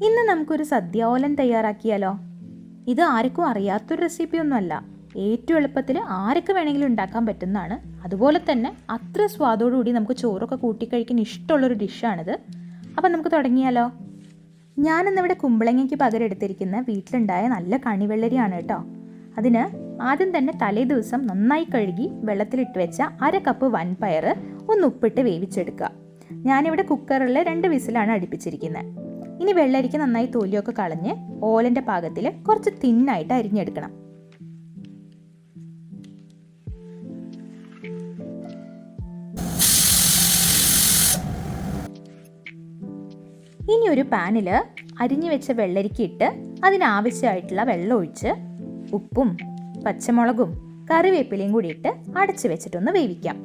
ഇന്ന് നമുക്കൊരു സദ്യാഓലൻ തയ്യാറാക്കിയാലോ? ഇത് ആർക്കും അറിയാത്തൊരു റെസിപ്പിയൊന്നുമല്ല. ഏറ്റവും എളുപ്പത്തിൽ ആരൊക്കെ വേണമെങ്കിലും ഉണ്ടാക്കാൻ പറ്റുന്നതാണ്. അതുപോലെ തന്നെ അത്ര സ്വാദോടുകൂടി നമുക്ക് ചോറൊക്കെ കൂട്ടിക്കഴിക്കാൻ ഇഷ്ടമുള്ളൊരു ഡിഷാണിത്. അപ്പം നമുക്ക് തുടങ്ങിയാലോ? ഞാനിന്നിവിടെ കുമ്പളങ്ങയ്ക്ക് പകരം എടുത്തിരിക്കുന്ന വീട്ടിലുണ്ടായ നല്ല കണിവെള്ളരിയാണ് കേട്ടോ. അതിന് ആദ്യം തന്നെ തലേ ദിവസം നന്നായി കഴുകി വെള്ളത്തിലിട്ട് വെച്ച 1/2 കപ്പ് വൻപയർ ഒന്ന് ഉപ്പിട്ട് വേവിച്ചെടുക്കുക. ഞാനിവിടെ കുക്കറിൽ 2 വിസിലാണ് അടുപ്പിച്ചിരിക്കുന്നത്. ഇനി വെള്ളരിക്ക് നന്നായി തൊലിയൊക്കെ കളഞ്ഞ് ഓലൻ്റെ പാകത്തിൽ കുറച്ച് തിന്നായിട്ട് അരിഞ്ഞെടുക്കണം. ഇനി ഒരു പാനിൽ അരിഞ്ഞു വെച്ച വെള്ളരിക്ക് ഇട്ട് അതിനാവശ്യമായിട്ടുള്ള വെള്ളം ഒഴിച്ച് ഉപ്പും പച്ചമുളകും കറിവേപ്പിലയും കൂടി ഇട്ട് അടച്ചു വെച്ചിട്ടൊന്ന് വേവിക്കാം.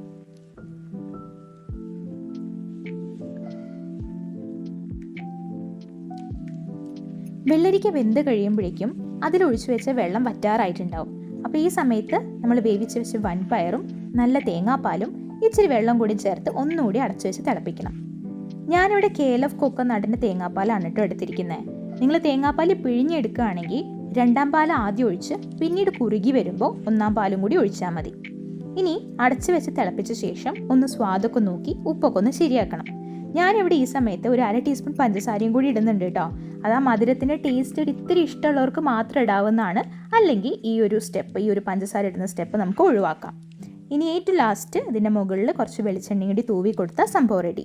വെള്ളരിക്ക വെന്ത് കഴിയുമ്പോഴേക്കും അതിലൊഴിച്ചു വെച്ച വെള്ളം വറ്റാറായിട്ടുണ്ടാവും. അപ്പോൾ ഈ സമയത്ത് നമ്മൾ വേവിച്ച് വെച്ച വൻപയറും നല്ല തേങ്ങാപ്പാലും ഇച്ചിരി വെള്ളം കൂടി ചേർത്ത് ഒന്നുകൂടി അടച്ചു വെച്ച് തിളപ്പിക്കണം. ഞാനിവിടെ KLF കോക്കനട്ടിൻ്റെ തേങ്ങാപ്പാലാണ് കേട്ടോ എടുത്തിരിക്കുന്നത്. നിങ്ങൾ തേങ്ങാപ്പാൽ പിഴിഞ്ഞെടുക്കുകയാണെങ്കിൽ 2ാം പാൽ ആദ്യം ഒഴിച്ച് പിന്നീട് കുറുകി വരുമ്പോൾ 1ാം പാലും കൂടി ഒഴിച്ചാൽ മതി. ഇനി അടച്ചു വെച്ച് തിളപ്പിച്ച ശേഷം ഒന്ന് സ്വാദൊക്കെ നോക്കി ഉപ്പൊക്കെ ഒന്ന് ശരിയാക്കണം. ഞാനിവിടെ ഈ സമയത്ത് ഒരു 1/2 ടീസ്പൂൺ പഞ്ചസാരയും കൂടി ഇടുന്നുണ്ട് കേട്ടോ. അത് ആ മധുരത്തിൻ്റെ ടേസ്റ്റ് ഇത്തിരി ഇഷ്ടമുള്ളവർക്ക് മാത്രം ഇടാവുന്നതാണ്. അല്ലെങ്കിൽ ഈ ഒരു പഞ്ചസാര ഇടുന്ന സ്റ്റെപ്പ് നമുക്ക് ഒഴിവാക്കാം. ഇനി ഏറ്റവും ലാസ്റ്റ് ഇതിൻ്റെ മുകളിൽ കുറച്ച് വെളിച്ചെണ്ണയും കൂടി തൂവി കൊടുത്താൽ സംഭവം റെഡി.